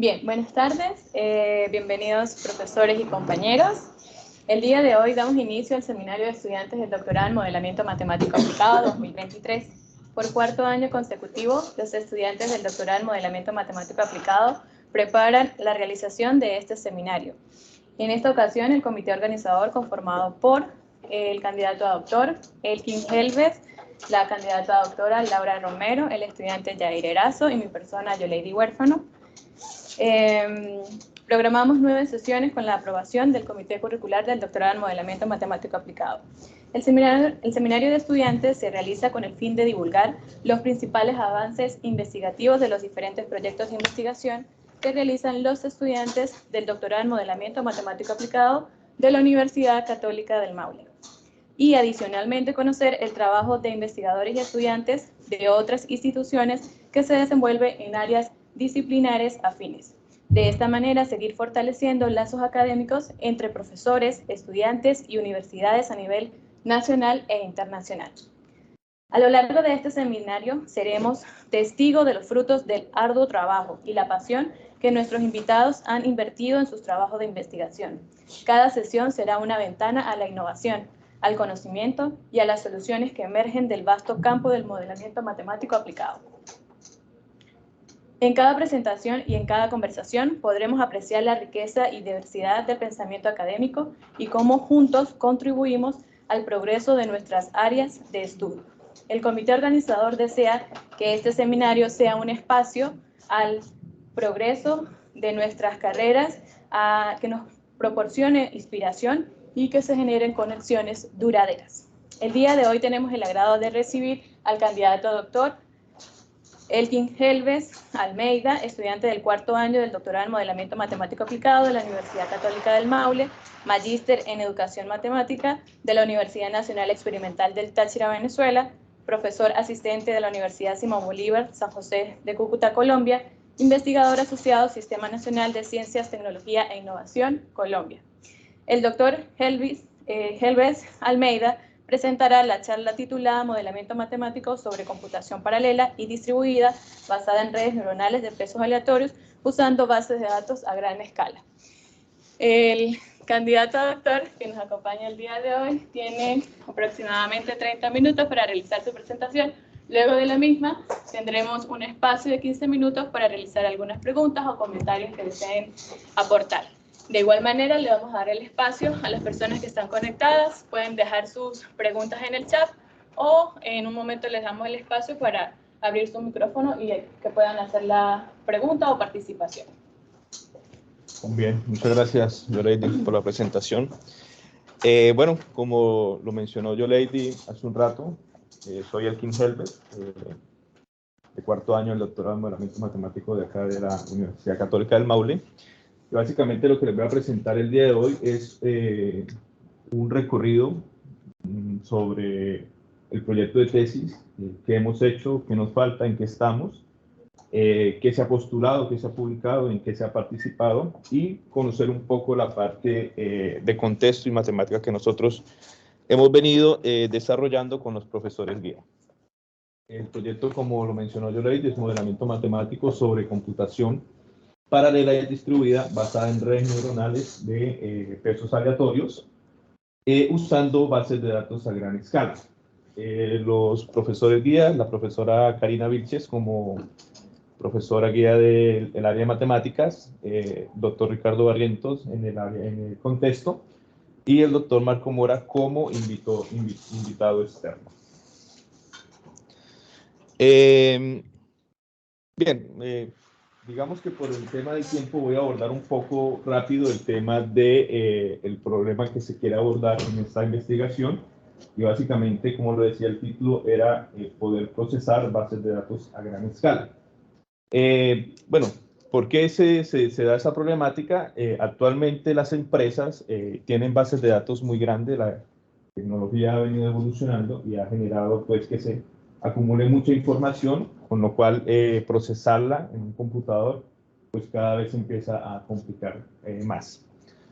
Bien, buenas tardes, bienvenidos profesores y compañeros. El día de hoy damos inicio al seminario de estudiantes del doctorado en Modelamiento Matemático Aplicado 2023. Por cuarto año consecutivo, los estudiantes del doctorado en Modelamiento Matemático Aplicado preparan la realización de este seminario. En esta ocasión, el comité organizador, conformado por el candidato a doctor Elkin Helves, la candidata a doctora Laura Romero, el estudiante Jair Erazo y mi persona Yolady Huérfano, programamos 9 sesiones con la aprobación del Comité Curricular del Doctorado en Modelamiento Matemático Aplicado. El seminario de estudiantes se realiza con el fin de divulgar los principales avances investigativos de los diferentes proyectos de investigación que realizan los estudiantes del Doctorado en Modelamiento Matemático Aplicado de la Universidad Católica del Maule. Y adicionalmente conocer el trabajo de investigadores y estudiantes de otras instituciones que se desenvuelve en áreas disciplinares afines. De esta manera, seguir fortaleciendo lazos académicos entre profesores, estudiantes y universidades a nivel nacional e internacional. A lo largo de este seminario seremos testigos de los frutos del arduo trabajo y la pasión que nuestros invitados han invertido en sus trabajos de investigación. Cada sesión será una ventana a la innovación, al conocimiento y a las soluciones que emergen del vasto campo del modelamiento matemático aplicado. En cada presentación y en cada conversación podremos apreciar la riqueza y diversidad del pensamiento académico y cómo juntos contribuimos al progreso de nuestras áreas de estudio. El comité organizador desea que este seminario sea un espacio al progreso de nuestras carreras, que nos proporcione inspiración y que se generen conexiones duraderas. El día de hoy tenemos el agrado de recibir al candidato a doctor Elkin Helves Almeida, estudiante del cuarto año del doctorado en Modelamiento Matemático Aplicado de la Universidad Católica del Maule, magíster en Educación Matemática de la Universidad Nacional Experimental del Táchira, Venezuela, profesor asistente de la Universidad Simón Bolívar, San José de Cúcuta, Colombia, investigador asociado al Sistema Nacional de Ciencias, Tecnología e Innovación, Colombia. El doctor Helves Almeida presentará la charla titulada Modelamiento Matemático sobre computación paralela y distribuida basada en redes neuronales de pesos aleatorios usando bases de datos a gran escala. El candidato a doctor que nos acompaña el día de hoy tiene aproximadamente 30 minutos para realizar su presentación. Luego de la misma tendremos un espacio de 15 minutos para realizar algunas preguntas o comentarios que deseen aportar. De igual manera, le vamos a dar el espacio a las personas que están conectadas. Pueden dejar sus preguntas en el chat o en un momento les damos el espacio para abrir su micrófono y que puedan hacer la pregunta o participación. Bien, muchas gracias, Yolady, por la presentación. Bueno, como lo mencionó Yolady hace un rato, soy Elkin Helves, de cuarto año del doctorado en Modelamiento Matemático de acá de la Universidad Católica del Maule. Y básicamente lo que les voy a presentar el día de hoy es un recorrido sobre el proyecto de tesis que hemos hecho, qué nos falta, en qué estamos, qué se ha postulado, qué se ha publicado, en qué se ha participado y conocer un poco la parte de contexto y matemática que nosotros hemos venido desarrollando con los profesores guía. El proyecto, como lo mencionó Yolady, es modelamiento matemático sobre computación paralela y distribuida basada en redes neuronales de pesos aleatorios usando bases de datos a gran escala. Los profesores guía, la profesora Karina Vilches como profesora guía del área de matemáticas, doctor Ricardo Barrientos en el contexto y el doctor Marco Mora como invitado externo. Bien, digamos que por el tema del tiempo voy a abordar un poco rápido el tema de el problema que se quiere abordar en esta investigación y básicamente, como lo decía el título, era poder procesar bases de datos a gran escala. Bueno, ¿por qué se da esa problemática? Actualmente las empresas tienen bases de datos muy grandes, la tecnología ha venido evolucionando y ha generado pues que se acumule mucha información, con lo cual procesarla en un computador pues cada vez empieza a complicar más.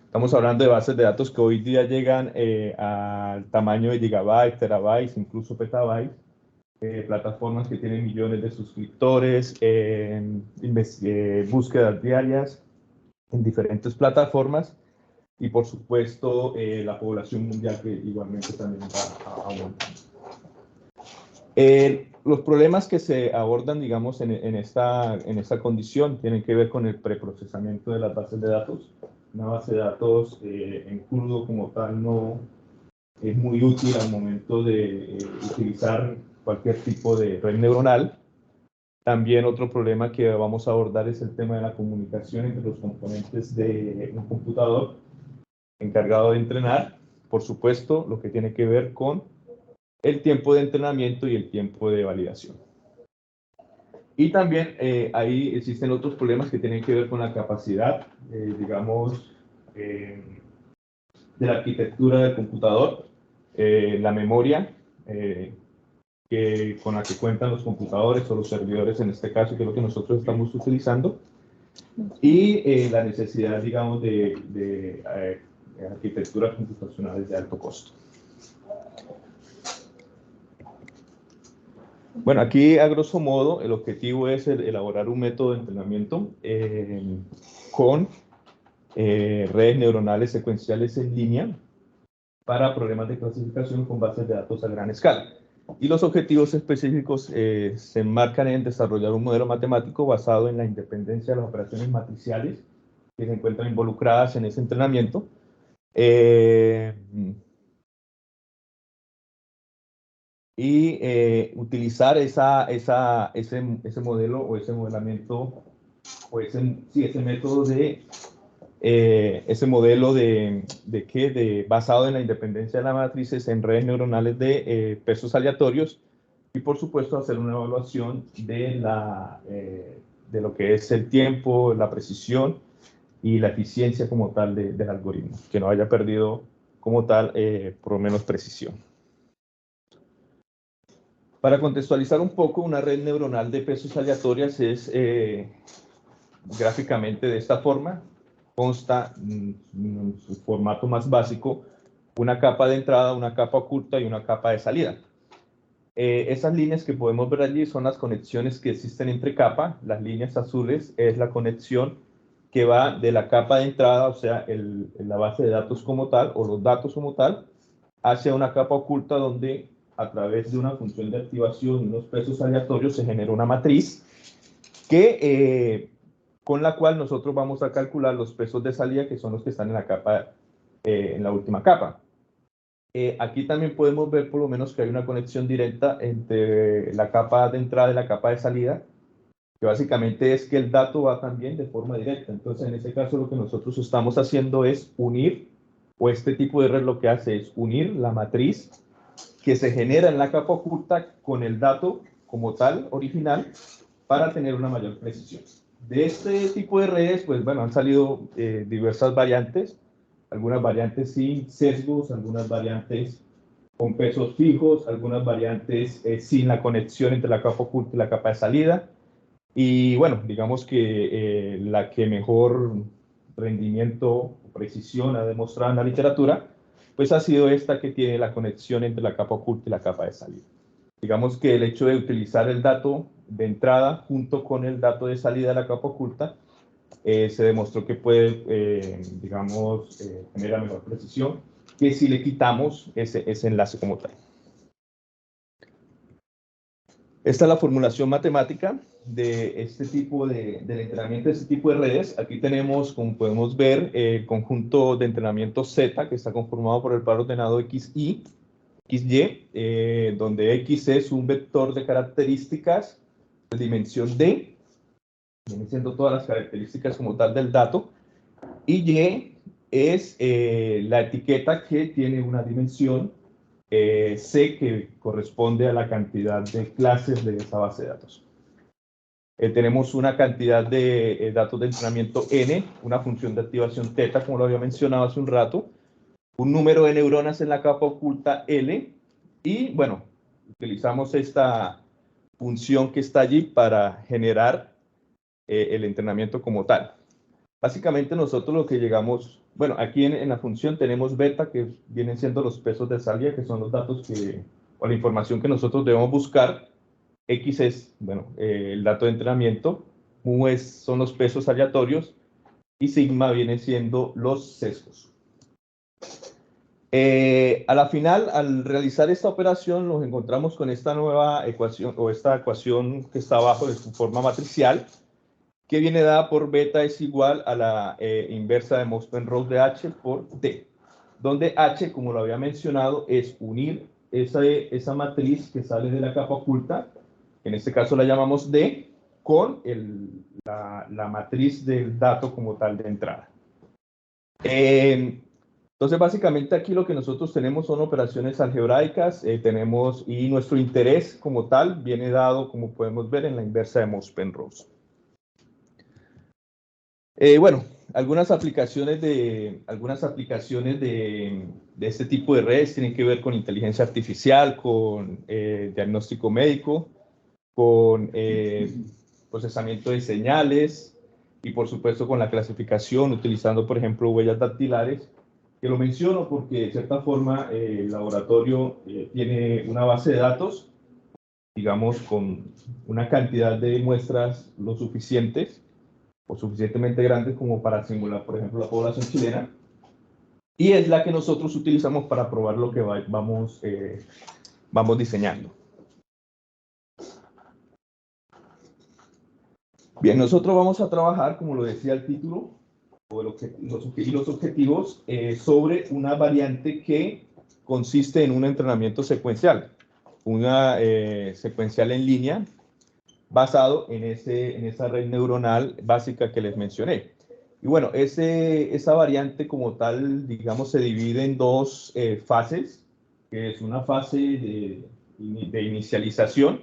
Estamos hablando de bases de datos que hoy día llegan al tamaño de gigabytes, terabytes, incluso petabytes, plataformas que tienen millones de suscriptores, búsquedas diarias en diferentes plataformas y, por supuesto, la población mundial que igualmente también va aumentando. Los problemas que se abordan, digamos, en esta condición tienen que ver con el preprocesamiento de las bases de datos. Una base de datos en crudo como tal no es muy útil al momento de utilizar cualquier tipo de red neuronal. También otro problema que vamos a abordar es el tema de la comunicación entre los componentes de un computador encargado de entrenar. Por supuesto, lo que tiene que ver con el tiempo de entrenamiento y el tiempo de validación. Y también ahí existen otros problemas que tienen que ver con la capacidad, digamos, de la arquitectura del computador, la memoria con la que cuentan los computadores o los servidores en este caso, que es lo que nosotros estamos utilizando, y la necesidad, digamos, de arquitecturas computacionales de alto costo. Bueno, aquí a grosso modo el objetivo es elaborar un método de entrenamiento con redes neuronales secuenciales en línea para problemas de clasificación con bases de datos a gran escala. Y los objetivos específicos se enmarcan en desarrollar un modelo matemático basado en la independencia de las operaciones matriciales que se encuentran involucradas en ese entrenamiento. Utilizar ese modelo o ese modelamiento o ese método ese modelo basado en la independencia de las matrices en redes neuronales de pesos aleatorios y, por supuesto, hacer una evaluación de lo que es el tiempo, la precisión y la eficiencia como tal del algoritmo, que no haya perdido como tal por lo menos precisión. Para contextualizar un poco, una red neuronal de pesos aleatorias es gráficamente de esta forma. Consta en su formato más básico una capa de entrada, una capa oculta y una capa de salida. Esas líneas que podemos ver allí son las conexiones que existen entre capas. Las líneas azules es la conexión que va de la capa de entrada, o sea, la base de datos como tal, o los datos como tal, hacia una capa oculta donde a través de una función de activación y unos pesos aleatorios se genera una matriz con la cual nosotros vamos a calcular los pesos de salida, que son los que están en la capa, en la última capa. Aquí también podemos ver por lo menos que hay una conexión directa entre la capa de entrada y la capa de salida, que básicamente es que el dato va también de forma directa. Entonces, en este caso, lo que nosotros estamos haciendo es unir, o este tipo de red lo que hace es unir la matriz que se genera en la capa oculta con el dato como tal, original, para tener una mayor precisión. De este tipo de redes, pues bueno, han salido diversas variantes, algunas variantes sin sesgos, algunas variantes con pesos fijos, algunas variantes sin la conexión entre la capa oculta y la capa de salida. Y bueno, digamos que la que mejor rendimiento o precisión ha demostrado en la literatura, pues ha sido esta que tiene la conexión entre la capa oculta y la capa de salida. Digamos que el hecho de utilizar el dato de entrada junto con el dato de salida de la capa oculta se demostró que puede, digamos, generar mejor precisión que si le quitamos ese enlace como tal. Esta es la formulación matemática de este tipo del entrenamiento de este tipo de redes. Aquí tenemos, como podemos ver, el conjunto de entrenamiento Z, que está conformado por el par ordenado XY, donde X es un vector de características de dimensión D, vienen siendo todas las características como tal del dato, y Y es la etiqueta que tiene una dimensión C, que corresponde a la cantidad de clases de esa base de datos. Tenemos una cantidad de datos de entrenamiento N, una función de activación θ, como lo había mencionado hace un rato, un número de neuronas en la capa oculta L, y bueno, utilizamos esta función que está allí para generar el entrenamiento como tal. Básicamente nosotros lo que llegamos, bueno, aquí en la función tenemos beta, que vienen siendo los pesos de salida, que son los datos que o la información que nosotros debemos buscar. X es, bueno, el dato de entrenamiento, mu son los pesos aleatorios y sigma viene siendo los sesgos. A la final, al realizar esta operación, nos encontramos con esta nueva ecuación, o esta ecuación que está abajo de su forma matricial, que viene dada por beta es igual a la inversa de Mohs-Penrose de H por T, donde H, como lo había mencionado, es unir esa matriz que sale de la capa oculta, en este caso la llamamos D, con la matriz del dato como tal de entrada. Entonces, básicamente aquí lo que nosotros tenemos son operaciones algebraicas, y nuestro interés como tal viene dado, como podemos ver, en la inversa de Mohs-Penrose. Bueno, algunas aplicaciones de este tipo de redes tienen que ver con inteligencia artificial, con diagnóstico médico, con procesamiento de señales y, por supuesto, con la clasificación, utilizando, por ejemplo, huellas dactilares, que lo menciono porque, de cierta forma, el laboratorio tiene una base de datos, digamos, con una cantidad de muestras lo suficientes o suficientemente grandes como para simular, por ejemplo, la población chilena, y es la que nosotros utilizamos para probar lo que vamos diseñando. Bien, nosotros vamos a trabajar, como lo decía el título, los objetivos sobre una variante que consiste en un entrenamiento secuencial, una secuencial en línea, basado en esa red neuronal básica que les mencioné. Y bueno, esa variante como tal, digamos, se divide en dos fases, que es una fase de inicialización,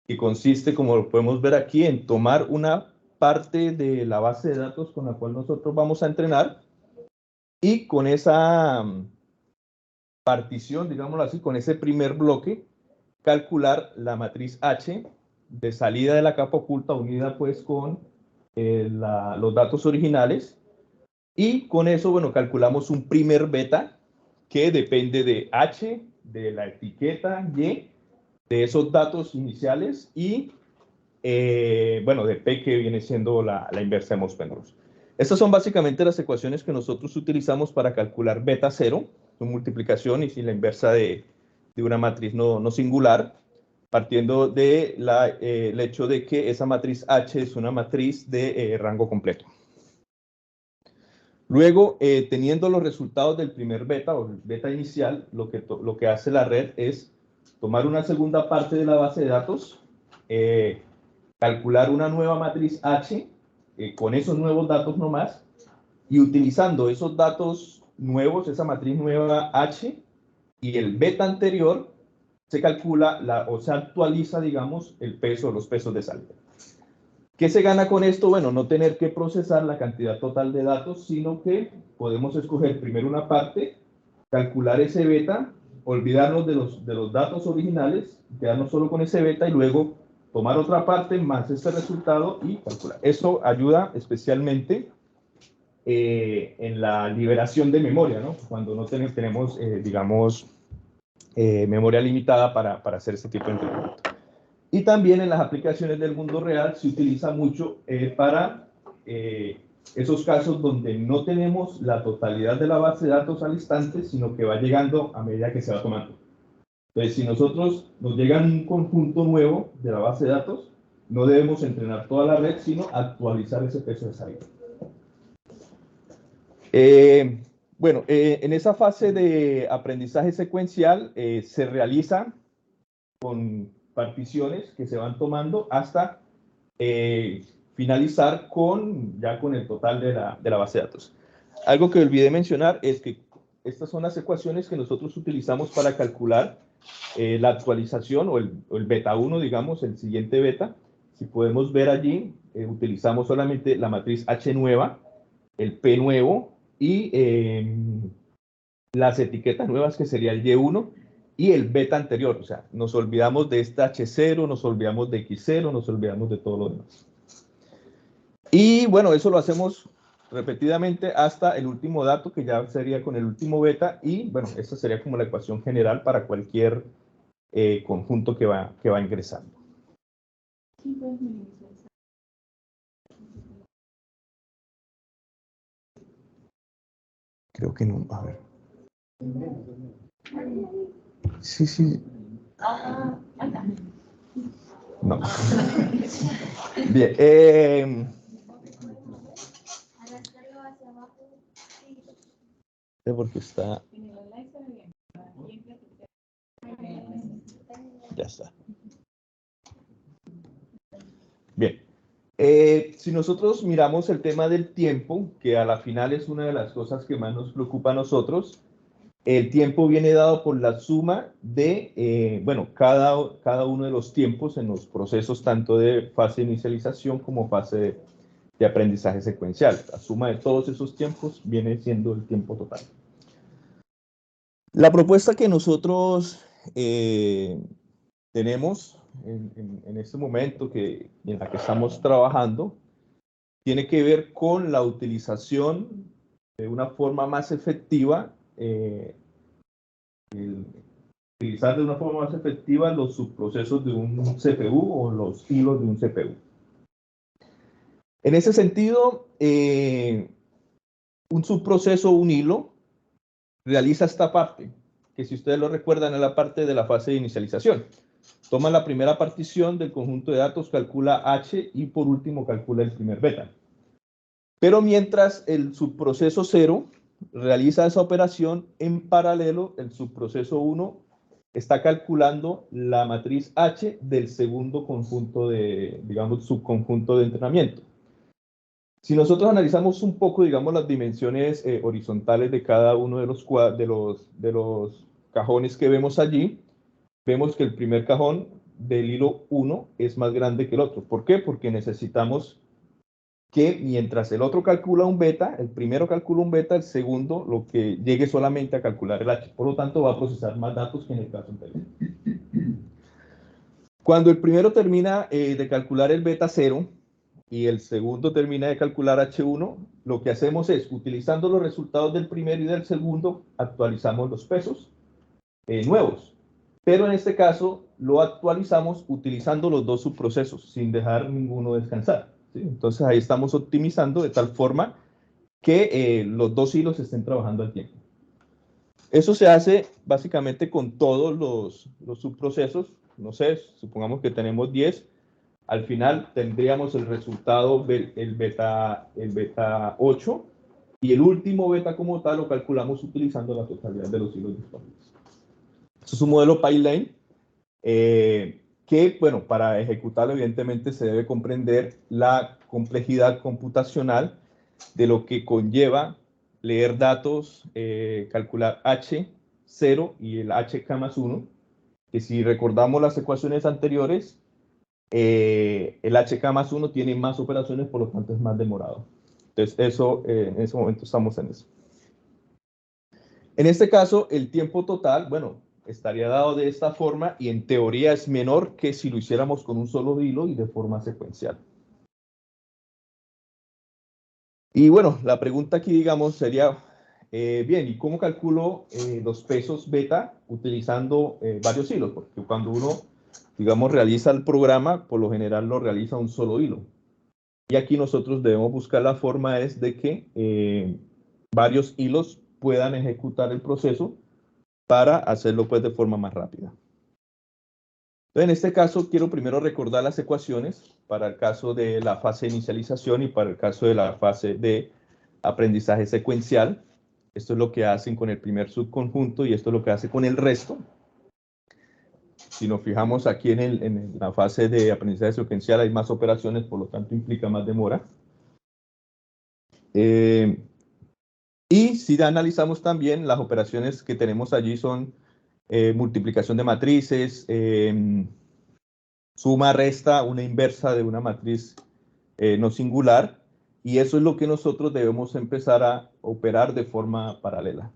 que consiste, como lo podemos ver aquí, en tomar una parte de la base de datos con la cual nosotros vamos a entrenar, y con esa partición, digámoslo así, con ese primer bloque, calcular la matriz H de salida de la capa oculta unida pues con los datos originales, y con eso, bueno, calculamos un primer beta que depende de H, de la etiqueta Y, de esos datos iniciales, y bueno, de P, que viene siendo la inversa de Mohs-Penrose. Estas son básicamente las ecuaciones que nosotros utilizamos para calcular beta 0, su multiplicación y si la inversa de una matriz no singular, partiendo del hecho de que esa matriz H es una matriz de rango completo. Luego, teniendo los resultados del primer beta o el beta inicial, lo que hace la red es tomar una segunda parte de la base de datos, calcular una nueva matriz H con esos nuevos datos nomás, y utilizando esos datos nuevos, esa matriz nueva H y el beta anterior, se calcula o se actualiza, digamos, el peso, los pesos de salida. ¿Qué se gana con esto? Bueno, no tener que procesar la cantidad total de datos, sino que podemos escoger primero una parte, calcular ese beta, olvidarnos de los datos originales, quedarnos solo con ese beta y luego tomar otra parte más este resultado y calcular. Eso ayuda especialmente en la liberación de memoria, ¿no? Cuando no tenemos digamos, memoria limitada para hacer este tipo de entrenamiento. Y también en las aplicaciones del mundo real se utiliza mucho para esos casos donde no tenemos la totalidad de la base de datos al instante, sino que va llegando a medida que se va tomando. Entonces, si nosotros nos llega un conjunto nuevo de la base de datos, no debemos entrenar toda la red, sino actualizar ese peso de salida. Bueno, en esa fase de aprendizaje secuencial se realiza con particiones que se van tomando hasta finalizar ya con el total de la base de datos. Algo que olvidé mencionar es que estas son las ecuaciones que nosotros utilizamos para calcular la actualización o el beta 1, digamos, el siguiente beta. Si podemos ver allí, utilizamos solamente la matriz H nueva, el P nuevo y las etiquetas nuevas, que sería el Y1 y el beta anterior. O sea, nos olvidamos de esta H0, nos olvidamos de X0, nos olvidamos de todo lo demás. Y bueno, eso lo hacemos repetidamente hasta el último dato, que ya sería con el último beta, y bueno, esta sería como la ecuación general para cualquier conjunto que va ingresando. Creo que no, a ver. Sí, sí. No. Bien. Porque está. Ya está. Bien. Si nosotros miramos el tema del tiempo, que a la final es una de las cosas que más nos preocupa a nosotros, el tiempo viene dado por la suma de, cada uno de los tiempos en los procesos tanto de fase de inicialización como fase de aprendizaje secuencial. La suma de todos esos tiempos viene siendo el tiempo total. La propuesta que nosotros tenemos en este momento en la que estamos trabajando tiene que ver con la utilización de una forma más efectiva, utilizar de una forma más efectiva los subprocesos de un CPU o los hilos de un CPU. En ese sentido, un subproceso, un hilo, realiza esta parte, que si ustedes lo recuerdan es la parte de la fase de inicialización. Toma la primera partición del conjunto de datos, calcula H y por último calcula el primer beta. Pero mientras el subproceso 0 realiza esa operación, en paralelo el subproceso 1 está calculando la matriz H del segundo conjunto de, digamos, subconjunto de entrenamiento. Si nosotros analizamos un poco, digamos, las dimensiones horizontales de cada uno de los cajones que vemos allí, vemos que el primer cajón del hilo 1 es más grande que el otro. ¿Por qué? Porque necesitamos que mientras el otro calcula un beta, el primero calcula un beta, el segundo lo que llegue solamente a calcular el H. Por lo tanto, va a procesar más datos que en el caso anterior. Cuando el primero termina de calcular el beta 0 y el segundo termina de calcular H1, lo que hacemos es, utilizando los resultados del primero y del segundo, actualizamos los pesos nuevos. Pero en este caso lo actualizamos utilizando los dos subprocesos, sin dejar ninguno descansar. ¿Sí? Entonces ahí estamos optimizando de tal forma que los dos hilos estén trabajando al tiempo. Eso se hace básicamente con todos los subprocesos. No sé, supongamos que tenemos 10. Al final tendríamos el resultado el beta 8 y el último beta como tal lo calculamos utilizando la totalidad de los hilos disponibles. Esto es un modelo pipeline que, bueno, para ejecutarlo evidentemente se debe comprender la complejidad computacional de lo que conlleva leer datos, calcular H0 y el HK más 1, que si recordamos las ecuaciones anteriores, el HK más 1 tiene más operaciones, por lo tanto es más demorado. Entonces, eso, en ese momento estamos en eso. En este caso, el tiempo total, bueno, estaría dado de esta forma y en teoría es menor que si lo hiciéramos con un solo hilo y de forma secuencial. Y bueno, la pregunta aquí, digamos, sería, bien, ¿y cómo calculo los pesos beta utilizando varios hilos? Porque cuando uno, digamos, realiza el programa, por lo general lo realiza un solo hilo. Y aquí nosotros debemos buscar la forma es de que varios hilos puedan ejecutar el proceso para hacerlo pues de forma más rápida. Entonces, en este caso quiero primero recordar las ecuaciones para el caso de la fase de inicialización y para el caso de la fase de aprendizaje secuencial. Esto es lo que hacen con el primer subconjunto y esto es lo que hace con el resto. Si nos fijamos aquí en la fase de aprendizaje secuencial hay más operaciones, por lo tanto implica más demora. Y si analizamos también las operaciones que tenemos allí son multiplicación de matrices, suma, resta, una inversa de una matriz no singular, y eso es lo que nosotros debemos empezar a operar de forma paralela.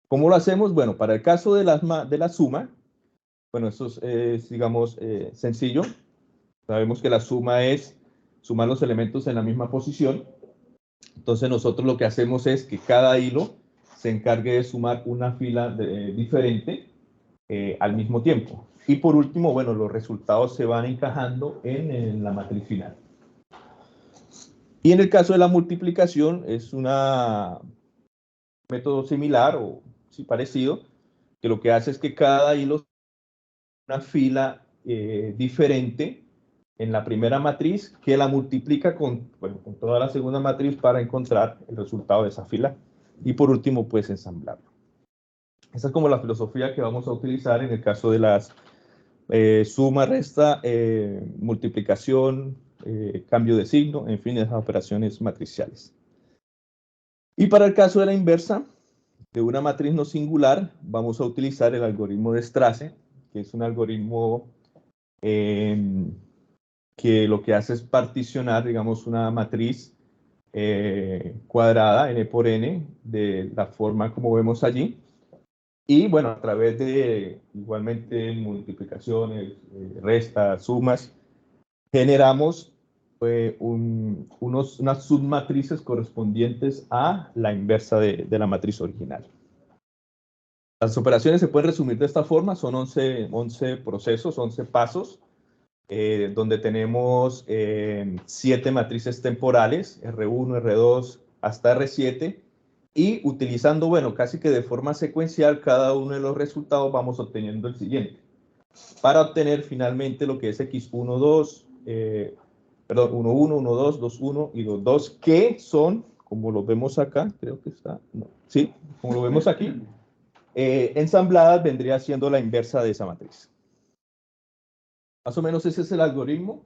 ¿Cómo lo hacemos? Bueno, para el caso de la suma, bueno, eso es digamos, sencillo. Sabemos que la suma es sumar los elementos en la misma posición. Entonces nosotros lo que hacemos es que cada hilo se encargue de sumar una fila diferente al mismo tiempo. Y por último, bueno, los resultados se van encajando en la matriz final. Y en el caso de la multiplicación es un método similar o sí, parecido, que lo que hace es que cada hilo es una fila diferente en la primera matriz que la multiplica con toda la segunda matriz para encontrar el resultado de esa fila. Y por último, pues ensamblarlo. Esa es como la filosofía que vamos a utilizar en el caso de las suma, resta, multiplicación, cambio de signo, en fin, esas operaciones matriciales. Y para el caso de la inversa, de una matriz no singular, vamos a utilizar el algoritmo de Strasse, que es un algoritmo que lo que hace es particionar, digamos, una matriz cuadrada, n por n, de la forma como vemos allí. Y bueno, a través de igualmente multiplicaciones, restas, sumas, generamos unas submatrices correspondientes a la inversa de la matriz original. Las operaciones se pueden resumir de esta forma, son 11 procesos, 11 pasos, donde tenemos 7 matrices temporales, R1, R2, hasta R7, y utilizando, bueno, casi que de forma secuencial, cada uno de los resultados vamos obteniendo el siguiente, para obtener finalmente lo que es X1, 2, perdón, 1, 1, 1, 2, 2, 1 y 2, 2, que son, como lo vemos acá, creo que está, no, sí, como lo vemos aquí, ensambladas vendría siendo la inversa de esa matriz. Más o menos ese es el algoritmo.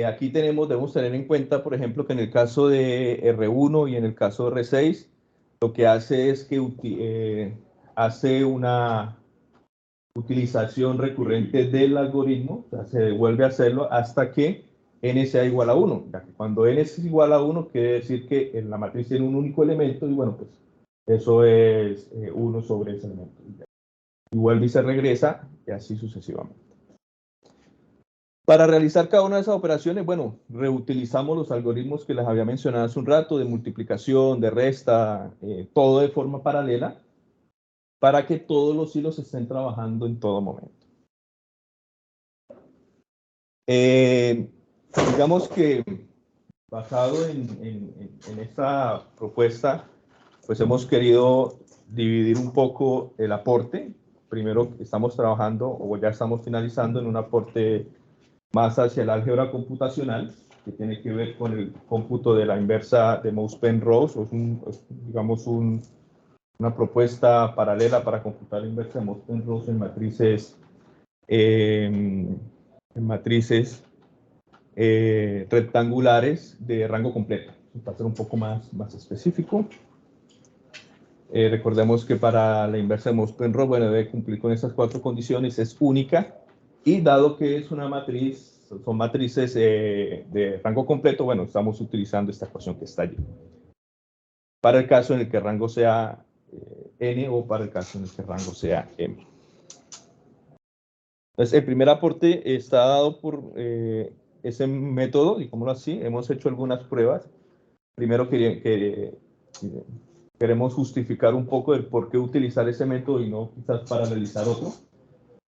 Aquí debemos tener en cuenta, por ejemplo, que en el caso de R1 y en el caso de R6, lo que hace es que hace una utilización recurrente del algoritmo, o sea, se devuelve a hacerlo hasta que n sea igual a 1. Ya que cuando n es igual a 1, quiere decir que en la matriz tiene un único elemento y bueno, pues eso es 1 sobre ese elemento. Y vuelve y se regresa y así sucesivamente. Para realizar cada una de esas operaciones, bueno, reutilizamos los algoritmos que les había mencionado hace un rato, de multiplicación, de resta, todo de forma paralela, para que todos los hilos estén trabajando en todo momento. Digamos que basado en esta propuesta, pues hemos querido dividir un poco el aporte. Primero estamos trabajando, o ya estamos finalizando, en un aporte más hacia el álgebra computacional, que tiene que ver con el cómputo de la inversa de Mohs-Penrose, o digamos una propuesta paralela para computar la inversa de Mohs-Penrose en matrices rectangulares de rango completo, para ser un poco más específico. Recordemos que para la inversa de Mohs-Penrose, bueno, debe cumplir con esas 4 condiciones, es única, y dado que es una matriz, son matrices de rango completo, bueno, estamos utilizando esta ecuación que está allí. Para el caso en el que el rango sea n o para el caso en el que el rango sea m. Entonces, el primer aporte está dado por ese método, digámoslo así. Hemos hecho algunas pruebas. Primero queremos justificar un poco el por qué utilizar ese método y no quizás para realizar otro.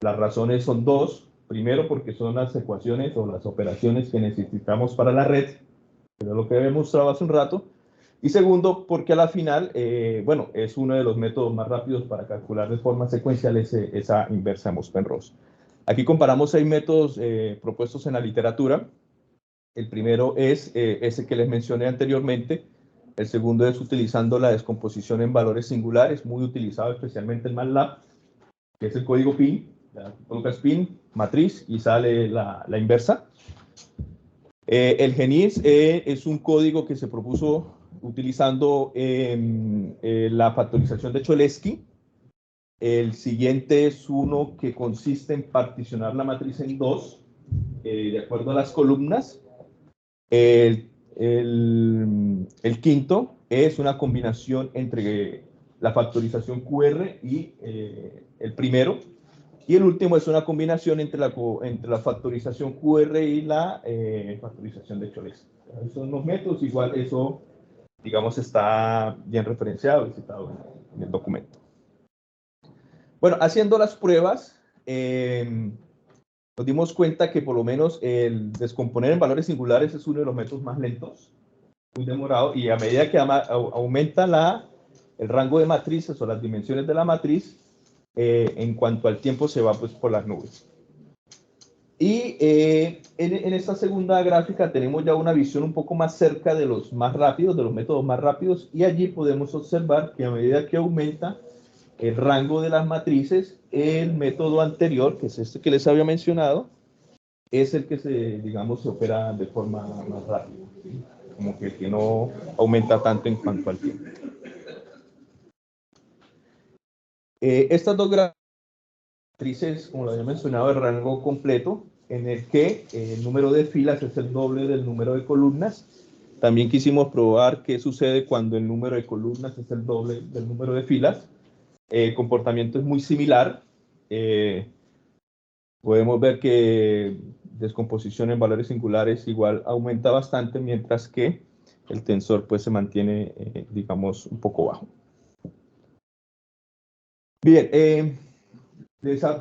Las razones son 2. Primero, porque son las ecuaciones o las operaciones que necesitamos para la red, que es lo que hemos mostrado hace un rato. Y segundo, porque a la final, bueno, es uno de los métodos más rápidos para calcular de forma secuencial esa inversa de Mohs-Penrose. Aquí comparamos 6 métodos propuestos en la literatura. El primero es ese que les mencioné anteriormente. El segundo es utilizando la descomposición en valores singulares, muy utilizado especialmente en MATLAB, que es el código PIN. Colocas PIN, matriz, y sale la inversa. El GENIS es un código que se propuso utilizando la factorización de Cholesky. El siguiente es uno que consiste en particionar la matriz en 2, de acuerdo a las columnas. El quinto es una combinación entre la factorización QR y el primero. Y el último es una combinación entre la factorización QR y la factorización de Cholesky. Esos son los métodos, igual eso, digamos, está bien referenciado y citado en el documento. Bueno, haciendo las pruebas, nos dimos cuenta que por lo menos el descomponer en valores singulares es uno de los métodos más lentos, muy demorado, y a medida que aumenta el rango de matrices o las dimensiones de la matriz, en cuanto al tiempo se va pues por las nubes. Y en esta segunda gráfica tenemos ya una visión un poco más cerca de los más rápidos, de los métodos más rápidos, y allí podemos observar que a medida que aumenta el rango de las matrices, el método anterior, que es este que les había mencionado, es el que digamos, se opera de forma más rápida, ¿sí? Como que el que no aumenta tanto en cuanto al tiempo. Estas dos matrices, como lo había mencionado, de rango completo, en el que el número de filas es el doble del número de columnas. También quisimos probar qué sucede cuando el número de columnas es el doble del número de filas. El comportamiento es muy similar. Podemos ver que descomposición en valores singulares igual aumenta bastante, mientras que el tensor pues se mantiene, digamos, un poco bajo. Bien,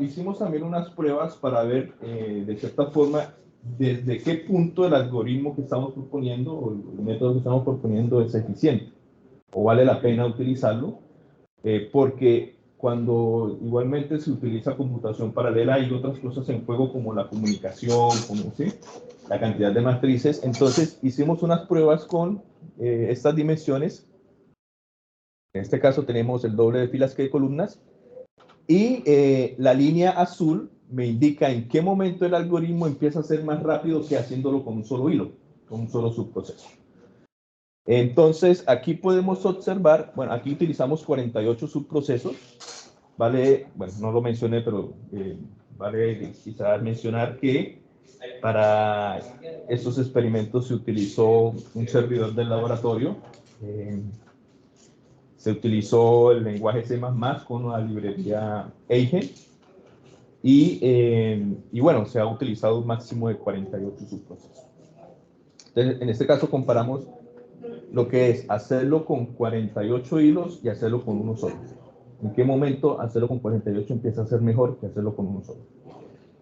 hicimos también unas pruebas para ver, de cierta forma, desde qué punto el algoritmo que estamos proponiendo o el método que estamos proponiendo es eficiente o vale la pena utilizarlo, porque cuando igualmente se utiliza computación paralela hay otras cosas en juego como la comunicación, como ¿sí? La cantidad de matrices. Entonces hicimos unas pruebas con estas dimensiones. En este caso tenemos el doble de filas que de columnas. Y la línea azul me indica en qué momento el algoritmo empieza a ser más rápido que haciéndolo con un solo hilo, con un solo subproceso. Entonces, aquí podemos observar, bueno, aquí utilizamos 48 subprocesos, vale, bueno, no lo mencioné, pero vale quizás mencionar que para estos experimentos se utilizó un servidor del laboratorio, se utilizó el lenguaje C++ con la librería Eigen, y bueno, se ha utilizado un máximo de 48 subprocesos. Entonces, en este caso comparamos lo que es hacerlo con 48 hilos y hacerlo con uno solo. ¿En qué momento hacerlo con 48 empieza a ser mejor que hacerlo con uno solo?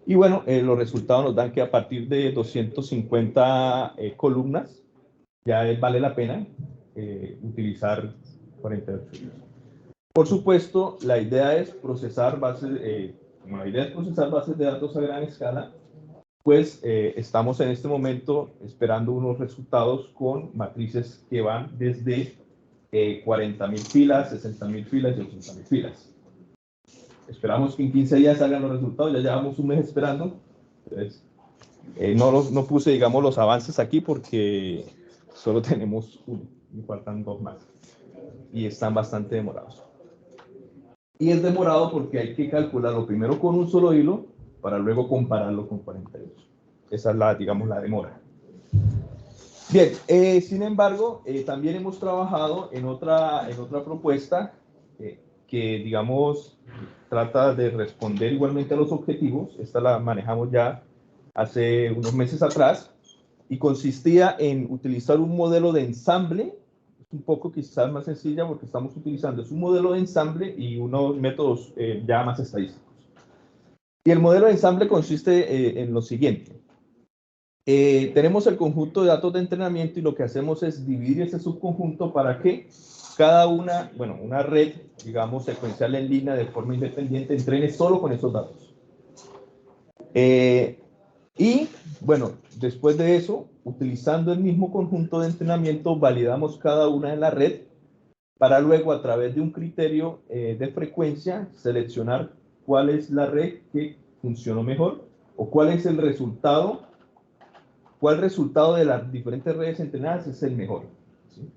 Y bueno, los resultados nos dan que a partir de 250 columnas ya vale la pena utilizar 48 hilos. Por supuesto, la idea es procesar bases, como la idea es procesar bases de datos a gran escala, pues estamos en este momento esperando unos resultados con matrices que van desde 40.000 filas, 60.000 filas y 80.000 filas. Esperamos que en 15 días salgan los resultados, ya llevamos un mes esperando. Entonces, no puse, digamos, los avances aquí porque solo tenemos uno, me faltan dos más. Y están bastante demorados. Y es demorado porque hay que calcularlo primero con un solo hilo para luego compararlo con 48. Esa es digamos, la demora. Bien, sin embargo, también hemos trabajado en otra propuesta que, digamos, trata de responder igualmente a los objetivos. Esta la manejamos ya hace unos meses atrás y consistía en utilizar un modelo de ensamble, un poco quizás más sencilla porque estamos utilizando un modelo de ensamble y unos métodos ya más estadísticos. Y el modelo de ensamble consiste en lo siguiente. Tenemos el conjunto de datos de entrenamiento y lo que hacemos es dividir ese subconjunto para que cada una red, digamos, secuencial en línea de forma independiente entrene solo con esos datos. Y bueno, después de eso, utilizando el mismo conjunto de entrenamiento, validamos cada una en la red para luego, a través de un criterio de frecuencia, seleccionar cuál es la red que funcionó mejor o cuál es el resultado, cuál resultado de las diferentes redes entrenadas es el mejor, ¿sí?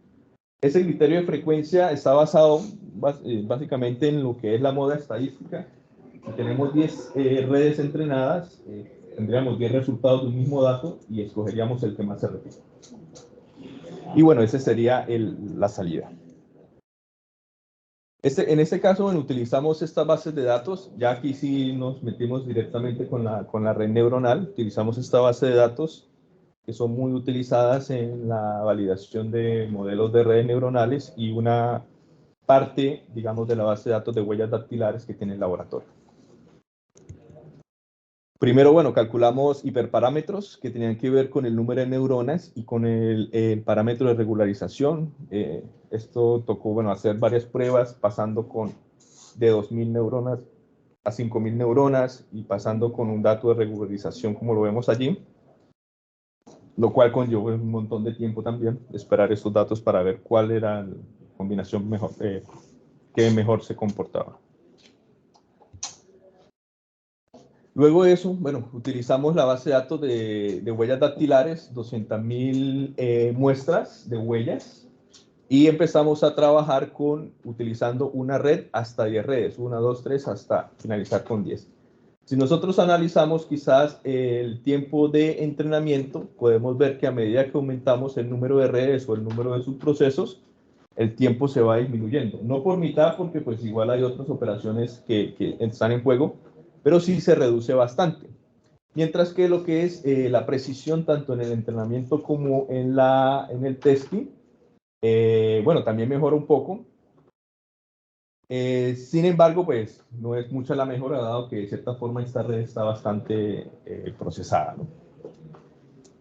Ese criterio de frecuencia está basado básicamente en lo que es la moda estadística. Si tenemos 10 redes entrenadas, tendríamos 10 resultados de un mismo dato y escogeríamos el que más se repite. Y bueno, esa sería la salida. En este caso, bueno, utilizamos estas bases de datos. Ya aquí sí nos metimos directamente con la red neuronal. Utilizamos esta base de datos que son muy utilizadas en la validación de modelos de redes neuronales y una parte, digamos, de la base de datos de huellas dactilares que tiene el laboratorio. Primero, bueno, calculamos hiperparámetros que tenían que ver con el número de neuronas y con el parámetro de regularización. Esto tocó, bueno, hacer varias pruebas pasando de 2.000 neuronas a 5.000 neuronas y pasando con un dato de regularización como lo vemos allí, lo cual conllevó un montón de tiempo también, esperar estos datos para ver cuál era la combinación mejor, que mejor se comportaba. Luego de eso, bueno, utilizamos la base de datos de huellas dactilares, 200.000 muestras de huellas, y empezamos a trabajar utilizando una red hasta 10 redes, 1, 2, 3, hasta finalizar con 10. Si nosotros analizamos quizás el tiempo de entrenamiento, podemos ver que a medida que aumentamos el número de redes o el número de subprocesos, el tiempo se va disminuyendo. No por mitad, porque pues igual hay otras operaciones que están en juego, pero sí se reduce bastante. Mientras que lo que es la precisión, tanto en el entrenamiento como en el testing, bueno, también mejora un poco. Sin embargo, pues no es mucha la mejora, dado que de cierta forma esta red está bastante procesada, ¿no?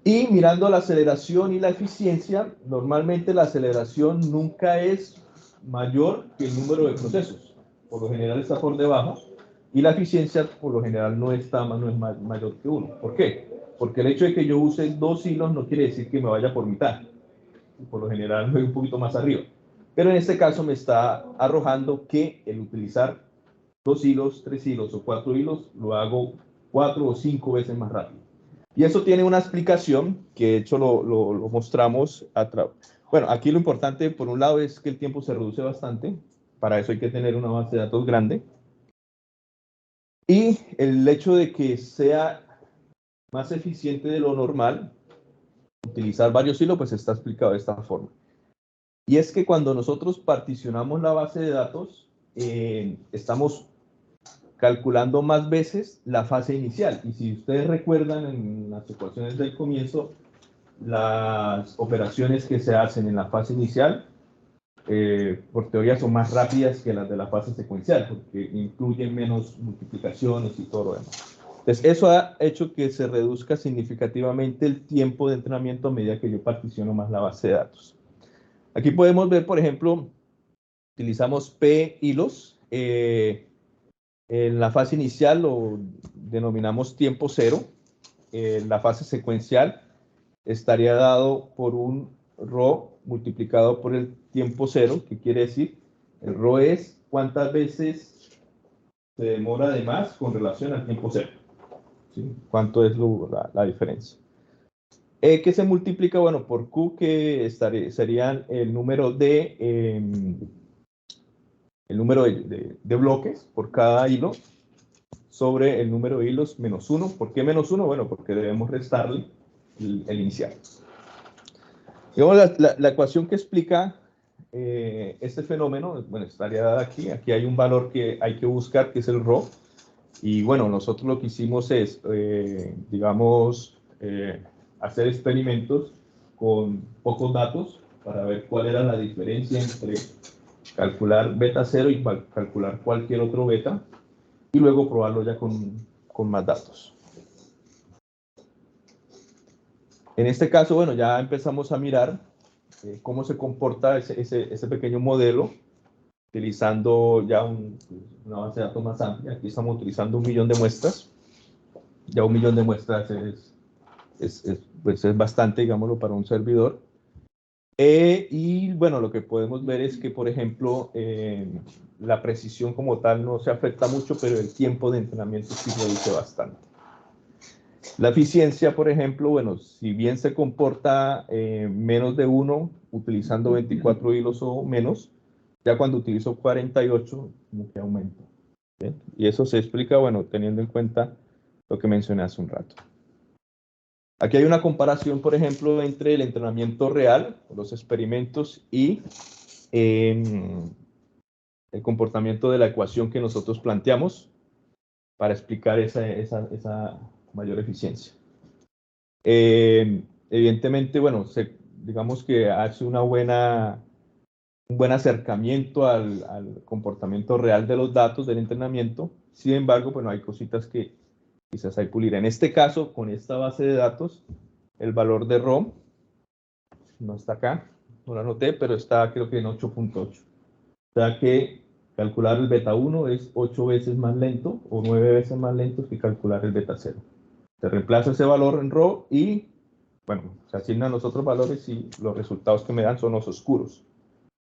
Y mirando la aceleración y la eficiencia, normalmente la aceleración nunca es mayor que el número de procesos. Por lo general está por debajo. Y la eficiencia, por lo general, no es mayor que 1. ¿Por qué? Porque el hecho de que yo use 2 hilos no quiere decir que me vaya por mitad. Por lo general, me voy un poquito más arriba. Pero en este caso me está arrojando que el utilizar 2 hilos, 3 hilos o 4 hilos, lo hago 4 o 5 veces más rápido. Y eso tiene una explicación que de hecho lo mostramos bueno, aquí lo importante por un lado es que el tiempo se reduce bastante. Para eso hay que tener una base de datos grande. Y el hecho de que sea más eficiente de lo normal, utilizar varios hilos, pues está explicado de esta forma. Y es que cuando nosotros particionamos la base de datos, estamos calculando más veces la fase inicial. Y si ustedes recuerdan en las ecuaciones del comienzo, las operaciones que se hacen en la fase inicial, por teoría son más rápidas que las de la fase secuencial, porque incluyen menos multiplicaciones y todo lo demás. Entonces, eso ha hecho que se reduzca significativamente el tiempo de entrenamiento a medida que yo particiono más la base de datos. Aquí podemos ver, por ejemplo, utilizamos P hilos. En la fase inicial lo denominamos tiempo cero. En la fase secuencial estaría dado por un ρ multiplicado por el tiempo cero, que quiere decir, el ρ es cuántas veces se demora de más con relación al tiempo cero. ¿Sí? ¿Cuánto es la diferencia? ¿Qué se multiplica? Bueno, por Q, que serían el número de bloques por cada hilo, sobre el número de hilos menos 1. ¿Por qué menos 1? Bueno, porque debemos restarle el inicial. Digamos, la ecuación que explica este fenómeno, bueno, estaría dada aquí. Aquí hay un valor que hay que buscar, que es el ρ. Y bueno, nosotros lo que hicimos es, digamos, hacer experimentos con pocos datos para ver cuál era la diferencia entre calcular beta 0 y calcular cualquier otro beta, y luego probarlo ya con más datos. En este caso, bueno, ya empezamos a mirar cómo se comporta ese pequeño modelo, utilizando ya una base de datos más amplia. Aquí estamos utilizando 1 millón de muestras. Ya 1 millón de muestras pues es bastante, digámoslo, para un servidor. Y bueno, lo que podemos ver es que, por ejemplo, la precisión como tal no se afecta mucho, pero el tiempo de entrenamiento sí reduce bastante. La eficiencia, por ejemplo, bueno, si bien se comporta menos de 1 utilizando 24 hilos o menos, ya cuando utilizo 48, como que aumenta. ¿Bien? Y eso se explica, bueno, teniendo en cuenta lo que mencioné hace un rato. Aquí hay una comparación, por ejemplo, entre el entrenamiento real, los experimentos, y el comportamiento de la ecuación que nosotros planteamos para explicar esa mayor eficiencia. Evidentemente, bueno, digamos que hace una buena un buen acercamiento al comportamiento real de los datos del entrenamiento. Sin embargo, bueno, hay cositas que quizás hay pulir. En este caso, con esta base de datos, el valor de ROM no está acá, no lo anoté, pero está creo que en 8.8. O sea que calcular el beta 1 es 8 veces más lento o 9 veces más lento que calcular el beta 0. Se reemplaza ese valor en RAW y, bueno, se asignan los otros valores y los resultados que me dan son los oscuros,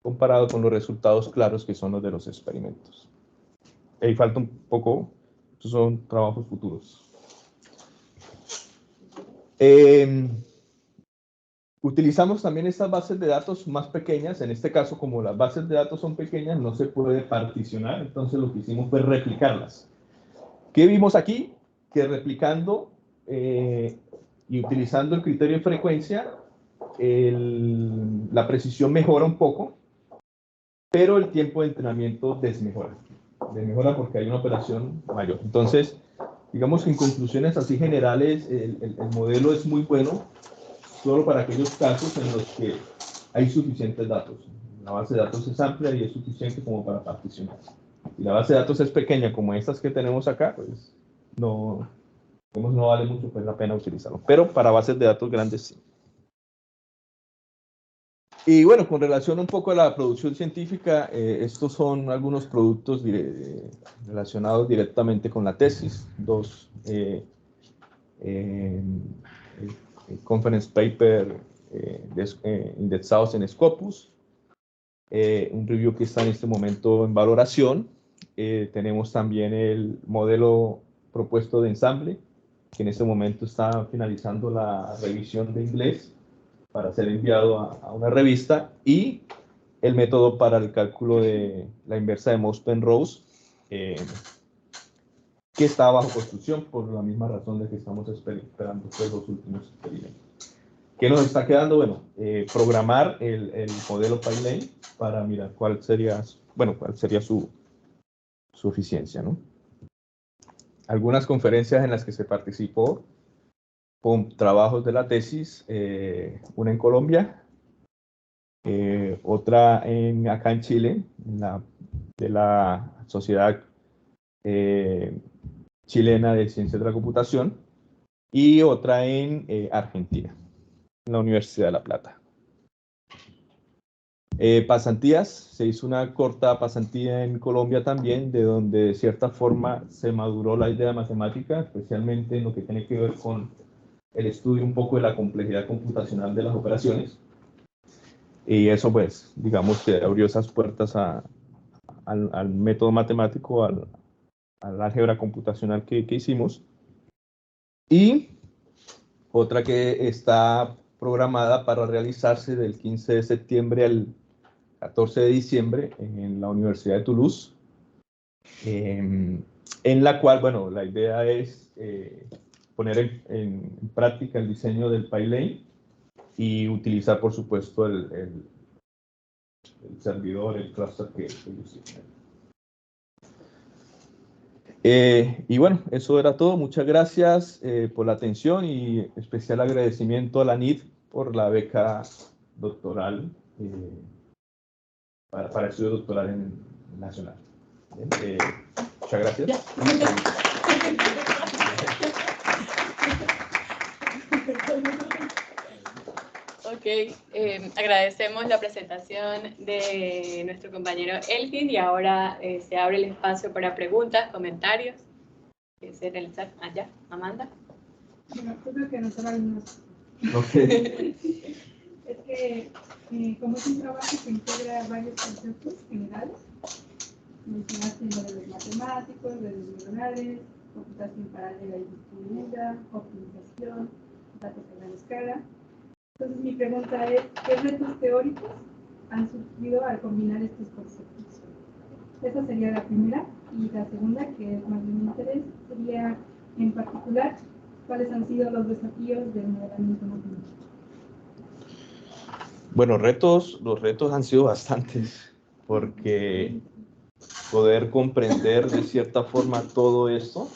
comparado con los resultados claros que son los de los experimentos. Ahí falta un poco, estos son trabajos futuros. Utilizamos también estas bases de datos más pequeñas. En este caso, como las bases de datos son pequeñas, no se puede particionar. Entonces, lo que hicimos fue replicarlas. ¿Qué vimos aquí? Que replicando y utilizando el criterio de frecuencia, la precisión mejora un poco, pero el tiempo de entrenamiento desmejora. Desmejora porque hay una operación mayor. Entonces, digamos que en conclusiones así generales, el modelo es muy bueno, solo para aquellos casos en los que hay suficientes datos. La base de datos es amplia y es suficiente como para particionar. Si la base de datos es pequeña, como estas que tenemos acá, pues no vale mucho pues, la pena utilizarlo. Pero para bases de datos grandes sí. Y bueno, con relación un poco a la producción científica, estos son algunos productos relacionados directamente con la tesis. Dos conference paper indexados en Scopus, un review que está en este momento en valoración. Tenemos también el modelo propuesto de ensamble, que en este momento está finalizando la revisión de inglés para ser enviado a una revista, y el método para el cálculo de la inversa de Mohs-Penrose, que está bajo construcción por la misma razón de que estamos esperando los últimos experimentos. ¿Qué nos está quedando? Bueno, programar el modelo PyLane para mirar cuál sería su eficiencia, ¿no? Algunas conferencias en las que se participó con trabajos de la tesis, una en Colombia, otra acá en Chile, de la Sociedad Chilena de Ciencias de la Computación, y otra en Argentina, en la Universidad de La Plata. Pasantías, se hizo una corta pasantía en Colombia también, de donde de cierta forma se maduró la idea matemática, especialmente en lo que tiene que ver con el estudio un poco de la complejidad computacional de las operaciones. Y eso, pues, digamos que abrió esas puertas al método matemático, al álgebra computacional que hicimos. Y otra que está programada para realizarse del 15 de septiembre al 14 de diciembre en la Universidad de Toulouse, en la cual, bueno, la idea es poner en práctica el diseño del PyLane y utilizar, por supuesto, el servidor, el cluster que ellos tienen. Y bueno, eso era todo. Muchas gracias por la atención y especial agradecimiento a la NID por la beca doctoral para estudio doctoral en nacional. Muchas gracias. Ok, agradecemos la presentación de nuestro compañero Elkin y ahora se abre el espacio para preguntas, comentarios. ¿Se realizar allá, Amanda? Bueno, yo creo que no son alumnos. Ok. Es que como es un trabajo que integra varios conceptos generales, mencionaste modelos matemáticos, redes neuronales, computación paralela y distribuida, optimización, datos a gran escala. Entonces mi pregunta es, ¿qué retos teóricos han surgido al combinar estos conceptos? Esa sería la primera. Y la segunda, que es más de mi interés, sería en particular, ¿cuáles han sido los desafíos del modelamiento matemático? Bueno, los retos han sido bastantes, porque poder comprender de cierta forma todo esto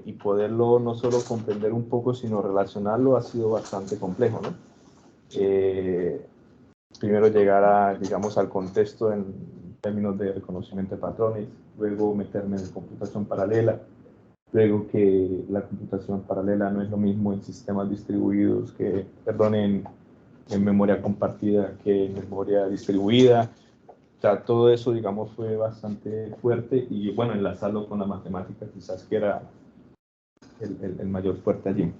y poderlo no solo comprender un poco, sino relacionarlo ha sido bastante complejo, ¿no? primero llegar a, digamos, al contexto en términos de reconocimiento de patrones, luego meterme en computación paralela, luego que la computación paralela no es lo mismo en sistemas distribuidos que, perdón, en memoria compartida que en memoria distribuida. O sea, todo eso, digamos, fue bastante fuerte y, bueno, enlazarlo con la matemática quizás que era el mayor fuerte allí.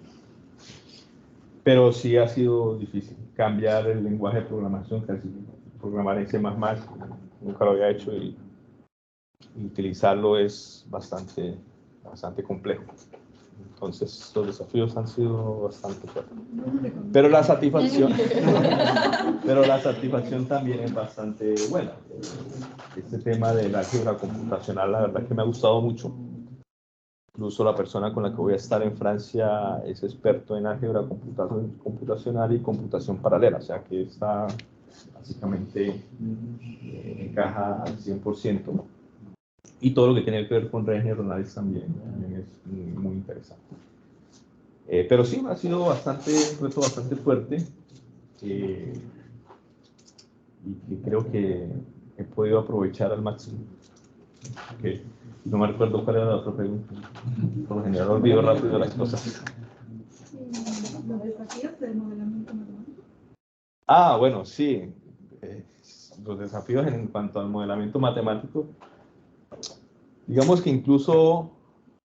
Pero sí ha sido difícil cambiar el lenguaje de programación, casi programar en C++, nunca lo había hecho y utilizarlo es bastante complejo. Entonces los desafíos han sido bastante fuertes. Pero la satisfacción también es bastante buena. Este tema del álgebra computacional, la verdad que me ha gustado mucho. Incluso la persona con la que voy a estar en Francia es experto en álgebra computacional y computación paralela, o sea que está básicamente encaja al 100%. Y todo lo que tiene que ver con redes neuronales también es muy interesante. Pero sí, ha sido un reto bastante fuerte y creo que he podido aprovechar al máximo. Okay. No me recuerdo cuál era la otra pregunta. Por lo general olvido rápido las cosas. Los desafíos del modelamiento matemático. Ah, bueno, sí. Los desafíos en cuanto al modelamiento matemático, digamos que incluso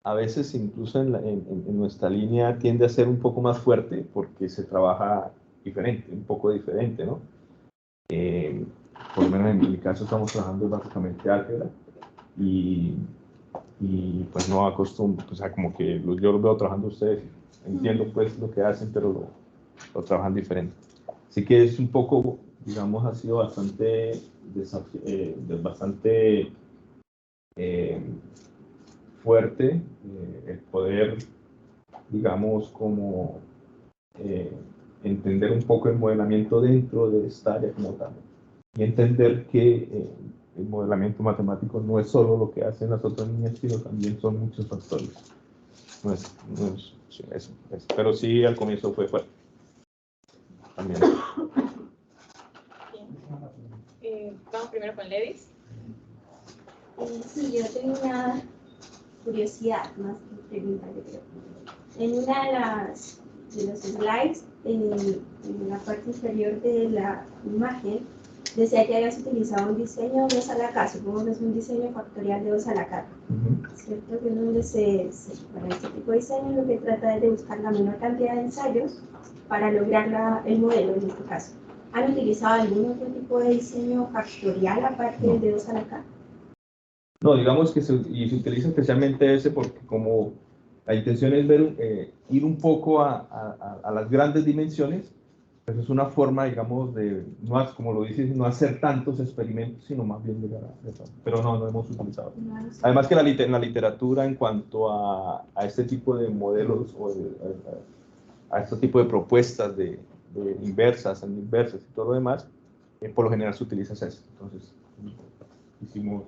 a veces, incluso en nuestra línea tiende a ser un poco más fuerte porque se trabaja diferente, un poco diferente, ¿no? Por lo menos en mi caso estamos trabajando básicamente álgebra y pues no acostumbro, o sea, como que yo los veo trabajando ustedes, entiendo pues lo que hacen, pero lo trabajan diferente. Así que es un poco, digamos, ha sido bastante fuerte el poder, digamos, como entender un poco el modelamiento dentro de esta área como tal y entender que el modelamiento matemático no es solo lo que hacen las otras líneas, sino también son muchos factores. Sí, eso. Pero sí, al comienzo fue fuerte. También. Vamos primero con Ledis. Sí, yo tengo una curiosidad más que pregunta, yo creo. En una de los slides, en la parte inferior de la imagen, decía que habías utilizado un diseño 2 a la K, supongo que es un diseño factorial de 2 a la K. ¿Cierto? Que es donde para este tipo de diseño lo que trata es de buscar la menor cantidad de ensayos para lograr el modelo en este caso. ¿Han utilizado algún otro tipo de diseño factorial aparte del de 2 a la K? No, digamos que se utiliza especialmente ese porque como la intención es ir un poco a las grandes dimensiones, pues es una forma, digamos, de, no, como lo dices, no hacer tantos experimentos, sino más bien llegar a eso. Pero no hemos utilizado. Además que en la literatura en cuanto a este tipo de modelos o a este tipo de propuestas de inversas, inversas y todo lo demás, por lo general se utiliza eso. Entonces, hicimos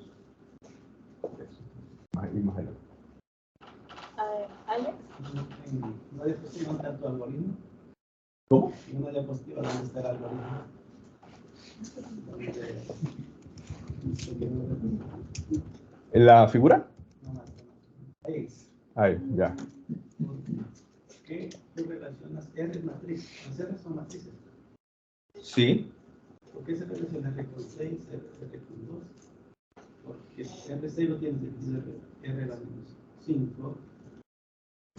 eso, más adelante. Alex. ¿Una diapositiva no tanto algoritmo? ¿Cómo? ¿Una diapositiva dónde está el algoritmo? ¿En la figura? No más. Ahí. Ahí, ya. ¿Qué tú relacionas R matriz? ¿Las R son matrices? Sí. ¿Por qué se relaciona R con 6, R con 2? Porque R6 lo tienes de R a la menos 5.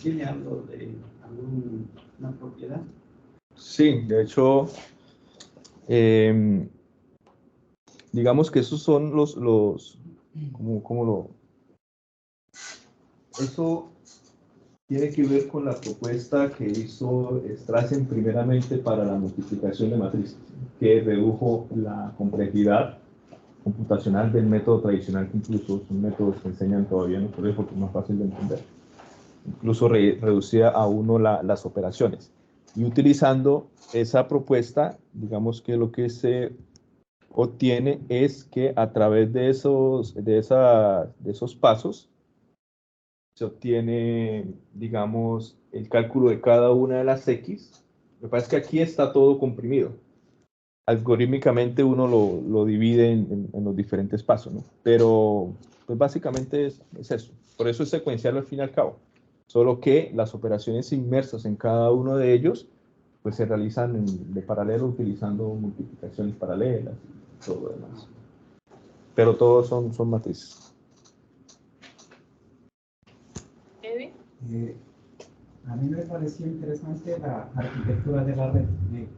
¿Tiene algo de alguna propiedad? Sí, de hecho, digamos que esos son eso tiene que ver con la propuesta que hizo Strassen primeramente para la multiplicación de matrices, que redujo la complejidad computacional del método tradicional, que incluso son métodos que enseñan todavía en los colegios porque es más fácil de entender. Incluso reducía a uno las operaciones. Y utilizando esa propuesta, digamos que lo que se obtiene es que a través de esos pasos se obtiene, digamos, el cálculo de cada una de las X. Lo que pasa es que aquí está todo comprimido. algorítmicamente uno lo divide en los diferentes pasos, ¿no? Pero pues básicamente es eso. Por eso es secuencial al fin y al cabo. Solo que las operaciones inmersas en cada uno de ellos pues se realizan de paralelo utilizando multiplicaciones paralelas y todo lo demás. Pero todos son matrices. Eddie. A mí me pareció interesante la arquitectura de la red.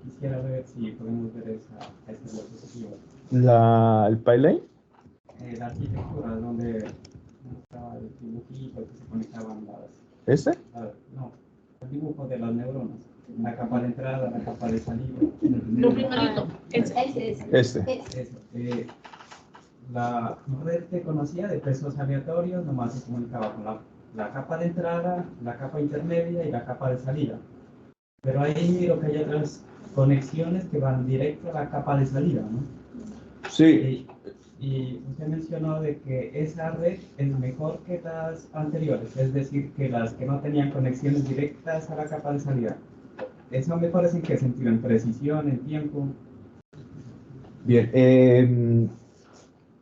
Quisiera ver si podemos ver esa diapositiva. ¿El pipeline? La arquitectura, donde estaba el dibujito que se conectaban las... ¿Este? No, el dibujo de las neuronas. La capa de entrada, la capa de salida. Lo primerito. Este. Eso. La red que conocía de pesos aleatorios nomás se comunicaba con la capa de entrada, la capa intermedia y la capa de salida. Pero ahí miro que hay otras conexiones que van directo a la capa de salida, ¿no? Sí. Y usted mencionó de que esa red es mejor que las anteriores, es decir, que las que no tenían conexiones directas a la capa de salida. ¿Eso mejor es en qué sentido? ¿En precisión, en tiempo? Bien.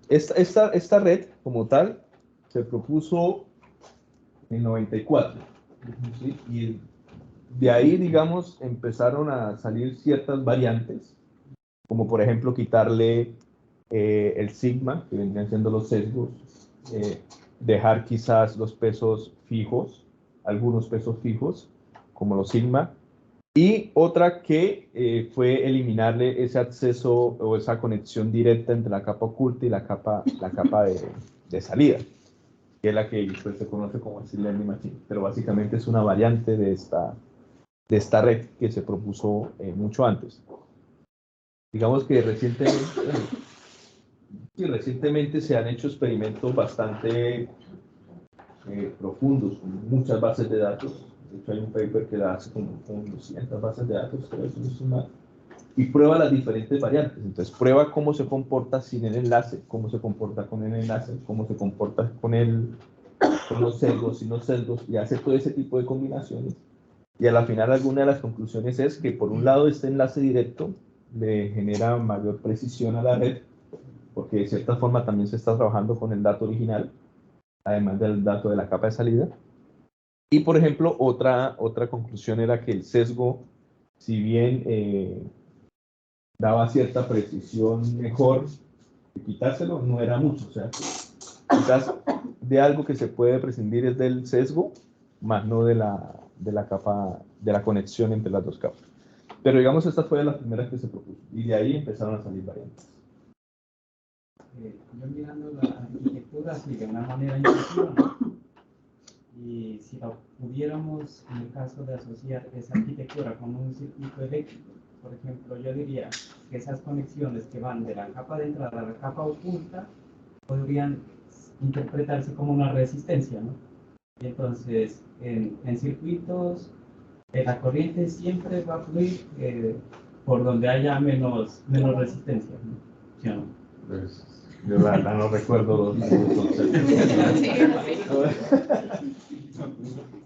Esta red, como tal, se propuso en 94. ¿Sí? Y de ahí, digamos, empezaron a salir ciertas variantes, como por ejemplo quitarle el sigma, que vendrían siendo los sesgos, dejar quizás los pesos fijos, algunos pesos fijos, como los sigma, y otra que fue eliminarle ese acceso o esa conexión directa entre la capa oculta y la capa de salida, que es la que pues, se conoce como el Learning Machine, pero básicamente es una variante de esta red que se propuso mucho antes. Digamos que recientemente se han hecho experimentos bastante profundos con muchas bases de datos. De hecho, hay un paper que la hace con 200 bases de datos, creo que es una, y prueba las diferentes variantes. Entonces, prueba cómo se comporta sin el enlace, cómo se comporta con el enlace, cómo se comporta con los sesgos, sin los sesgos, y hace todo ese tipo de combinaciones. Y a la final, alguna de las conclusiones es que, por un lado, este enlace directo le genera mayor precisión a la red, porque de cierta forma también se está trabajando con el dato original, además del dato de la capa de salida. Y, por ejemplo, otra conclusión era que el sesgo, si bien daba cierta precisión mejor, quitárselo no era mucho. O sea, quizás de algo que se puede prescindir es del sesgo, más no de la capa, de la conexión entre las dos capas. Pero digamos, esta fue la primera que se propuso, y de ahí empezaron a salir variantes. Yo mirando la arquitectura así de una manera intuitiva, ¿no? Y si lo pudiéramos, en el caso de asociar esa arquitectura con un circuito eléctrico, por ejemplo, yo diría que esas conexiones que van de la capa de entrada a la capa oculta podrían interpretarse como una resistencia, ¿no? Y entonces, en circuitos, la corriente siempre va a fluir por donde haya menos resistencia, ¿no? ¿Sí o no? Pues, yo la verdad no recuerdo los conceptos.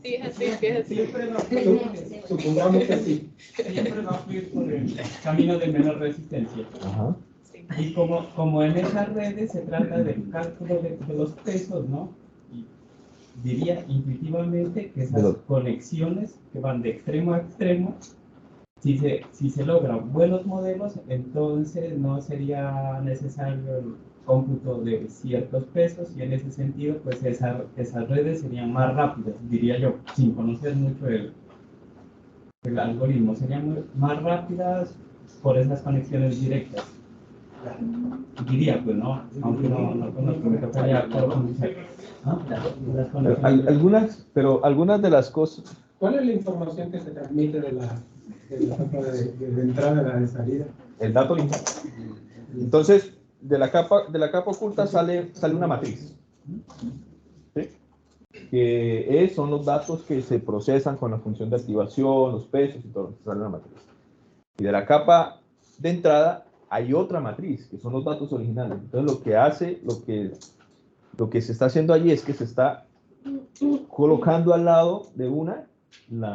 Sí, es así. Siempre va a fluir, supongamos que sí, siempre va a fluir por el camino de menor resistencia. Ajá. Y como en esas redes se trata del cálculo de los pesos, ¿no? Y diría intuitivamente que esas conexiones que van de extremo a extremo, si se logran buenos modelos, entonces no sería necesario el cómputo de ciertos pesos, y en ese sentido, pues esas redes serían más rápidas, diría yo, sin conocer mucho el algoritmo, serían más rápidas por esas conexiones directas. Diría, pues no, aunque no conozco, me tocaría profundizar. Algunas de las cosas. ¿Cuál es la información que se transmite de la capa de entrada a la de salida? El dato original. Entonces, de la capa oculta sale una matriz. ¿Sí? Que son los datos que se procesan con la función de activación, los pesos y todo, sale una matriz. Y de la capa de entrada hay otra matriz, que son los datos originales. Entonces, lo que se está haciendo allí es que se está colocando al lado de una,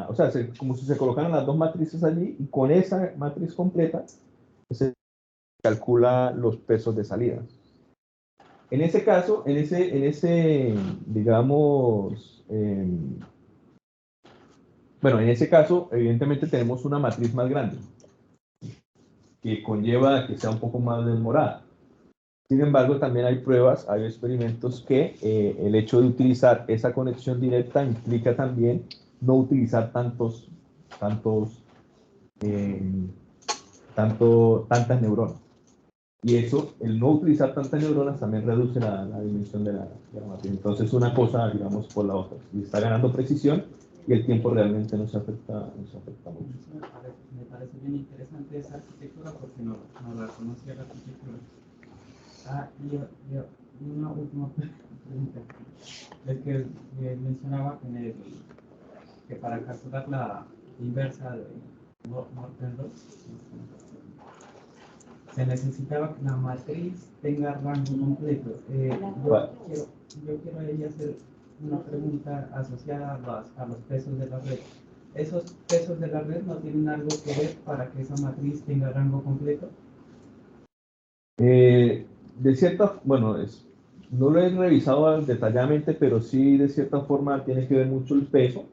o sea, como si se colocaran las dos matrices allí, y con esa matriz completa se calcula los pesos de salida. En ese caso, digamos, bueno, en ese caso, evidentemente tenemos una matriz más grande, que conlleva que sea un poco más demorada. Sin embargo, también hay pruebas, hay experimentos que el hecho de utilizar esa conexión directa implica también no utilizar tantas neuronas. Y eso, el no utilizar tantas neuronas también reduce la dimensión de la matriz. Entonces, una cosa, digamos, por la otra. Y está ganando precisión y el tiempo realmente no se afecta mucho. Me parece bien interesante esa arquitectura porque no la conocía la arquitectura. Y una última pregunta. Es que mencionaba que para calcular la inversa de Mortenberg se necesitaba que la matriz tenga rango completo. Yo quiero ahí hacer una pregunta asociada a los pesos de la red. ¿Esos pesos de la red no tienen algo que ver para que esa matriz tenga rango completo? De cierta, bueno, no lo he revisado detalladamente, pero sí de cierta forma tiene que ver mucho el peso.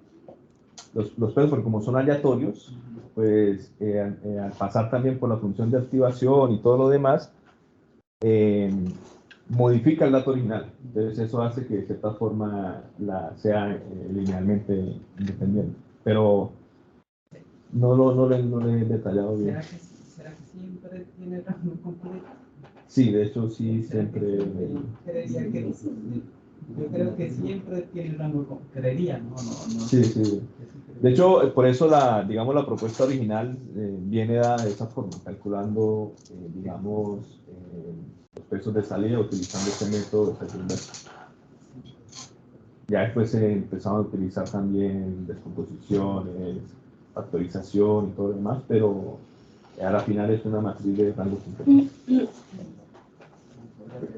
Los pesos, porque como son aleatorios, pues al pasar también por la función de activación y todo lo demás, modifica el dato original. Entonces eso hace que de cierta forma sea linealmente independiente. Pero no lo he detallado bien. ¿Será que siempre tiene rango completo? Sí, de hecho sí, siempre. Yo creo que siempre tiene rango completo. Creería, ¿no? Sí, sí. De hecho, por eso digamos, la propuesta original viene dada de esa forma, calculando, digamos, los pesos de salida utilizando este método de efecto inverso. Ya después se empezaron a utilizar también descomposiciones, factorización y todo lo demás, pero a la final es una matriz de rango completo.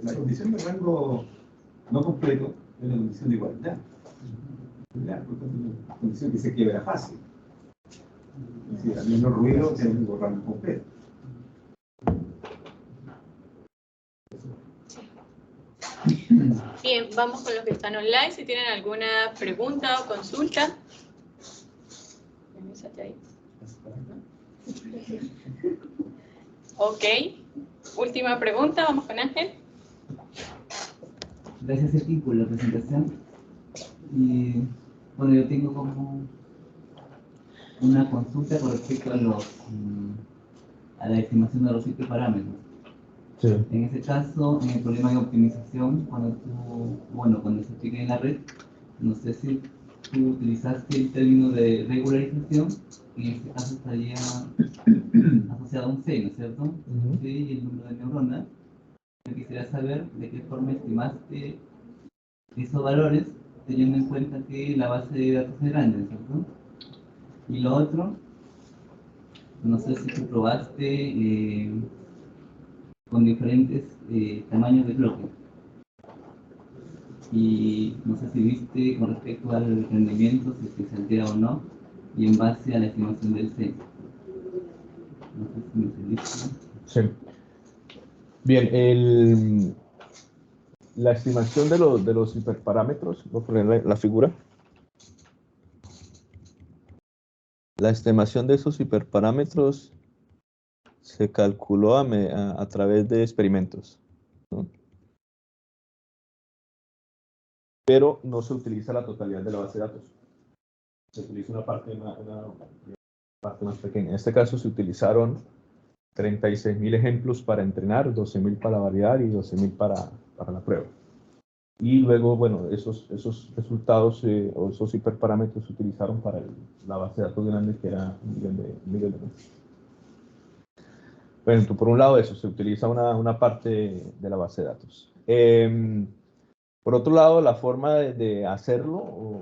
La condición de rango no completo es la condición de igualdad. Porque es una condición que se quiebra fácil. Es decir, al menos ruido tengo rango completo. Bien, vamos con los que están online. Si tienen alguna pregunta o consulta. Ok. Última pregunta, vamos con Ángel. Gracias, Ekin, por la presentación. Y bueno, yo tengo como una consulta con respecto a la estimación de los hiperparámetros. Sí. En ese caso, en el problema de optimización, cuando se aplica en la red, no sé si tú utilizaste el término de regularización, en este caso estaría asociado a un C, ¿no es cierto? C y el número de neuronas. Yo quisiera saber de qué forma estimaste esos valores, teniendo en cuenta que la base de datos es grande, ¿cierto? Y lo otro, no sé si tú probaste con diferentes tamaños de bloque. Y no sé si viste con respecto al rendimiento, si se altera o no, y en base a la estimación del C. No sé si me entendiste. Sí. Bien, la estimación de los hiperparámetros, voy a poner la figura. La estimación de esos hiperparámetros se calculó a través de experimentos, ¿no? Pero no se utiliza la totalidad de la base de datos. Se utiliza una parte más pequeña. En este caso se utilizaron 36.000 ejemplos para entrenar, 12.000 para validar y 12.000 para la prueba. Y luego, bueno, esos resultados o esos hiperparámetros se utilizaron para la base de datos grande, que era un millón de metros. Bueno, por un lado eso, se utiliza una parte de la base de datos. Por otro lado, la forma de hacerlo, o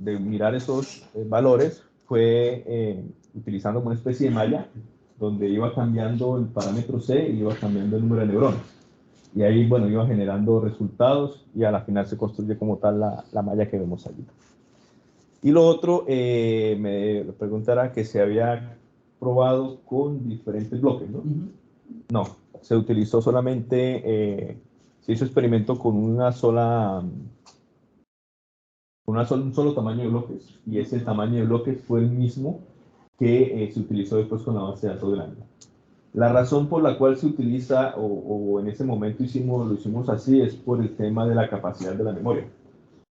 de mirar esos valores, fue utilizando una especie de malla, donde iba cambiando el parámetro C y iba cambiando el número de neuronas. Y ahí, bueno, iba generando resultados y a la final se construye como tal la malla que vemos allí. Y lo otro, me preguntará que se había probado con diferentes bloques, ¿no? No, se utilizó solamente, se hizo experimento con un solo tamaño de bloques, y ese tamaño de bloques fue el mismo que se utilizó después con la base de datos grande. La razón por la cual se utiliza, o en ese momento lo hicimos así, es por el tema de la capacidad de la memoria.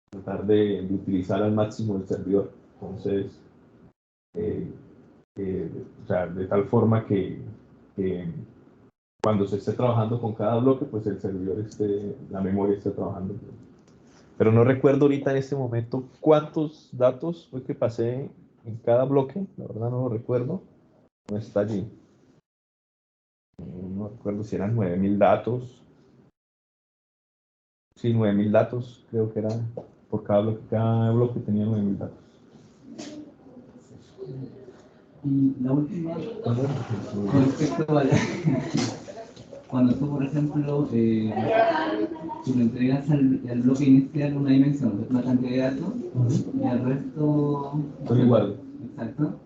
Tratar de utilizar al máximo el servidor. Entonces, o sea, de tal forma que cuando se esté trabajando con cada bloque, pues el servidor la memoria esté trabajando. Pero no recuerdo ahorita en este momento cuántos datos fue que pasé en cada bloque. La verdad no lo recuerdo. No está allí. No recuerdo si eran 9000 datos. Sí, 9000 datos, creo que era por cada bloque. Cada bloque tenía 9000 datos. Y la última, con respecto a cuando tú, por ejemplo, tú le entregas al bloque inicial una dimensión, una cantidad de datos, y al resto... Son iguales. Exacto.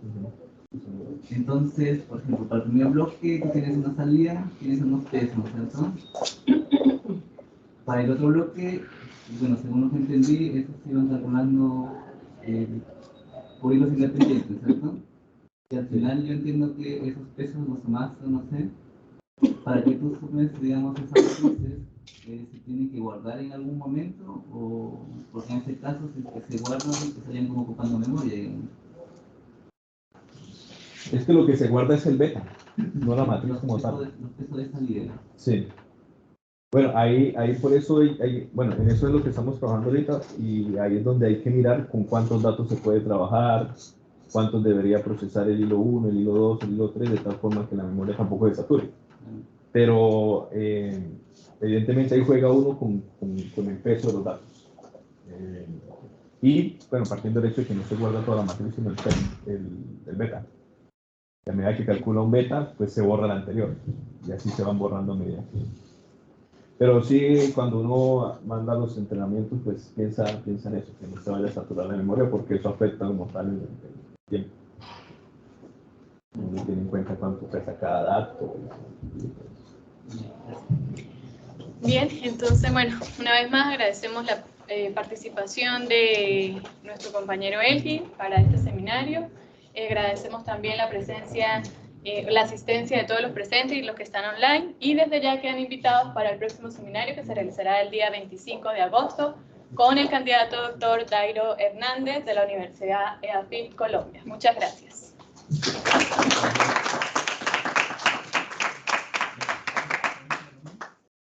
Entonces, por ejemplo, para el primer bloque tú tienes una salida, tienes unos pesos, ¿cierto? Para el otro bloque, bueno, según lo que entendí, estos se iban calculando por hilos independientes, ¿cierto? Y al final yo entiendo que esos pesos los sumaste, no sé, para que tú sumes, digamos, esas matrices, se tienen que guardar en algún momento, o porque en este caso, si es que se guardan, se estarían como ocupando memoria, digamos. Es que lo que se guarda es el beta, no la matriz como tal. Los pesos de salida. Sí. Bueno, ahí por eso, bueno, en eso es lo que estamos trabajando ahorita, y ahí es donde hay que mirar con cuántos datos se puede trabajar, cuántos debería procesar el hilo 1, el hilo 2, el hilo 3, de tal forma que la memoria tampoco se sature. Pero evidentemente ahí juega uno con el peso de los datos. Y bueno, partiendo del hecho de que no se guarda toda la matriz, sino el beta. A medida que calcula un beta, pues se borra el anterior. Y así se van borrando a medida que... Pero sí, cuando uno manda los entrenamientos, pues piensa en eso, que no se vaya a saturar la memoria, porque eso afecta como tal el tiempo. Uno tiene en cuenta cuánto pesa cada dato. Bien, entonces, bueno, una vez más agradecemos la participación de nuestro compañero Elgin para este seminario. Agradecemos también la presencia, la asistencia de todos los presentes y los que están online, y desde ya quedan invitados para el próximo seminario que se realizará el día 25 de agosto con el candidato doctor Dairo Hernández de la Universidad EAFIT Colombia. Muchas gracias.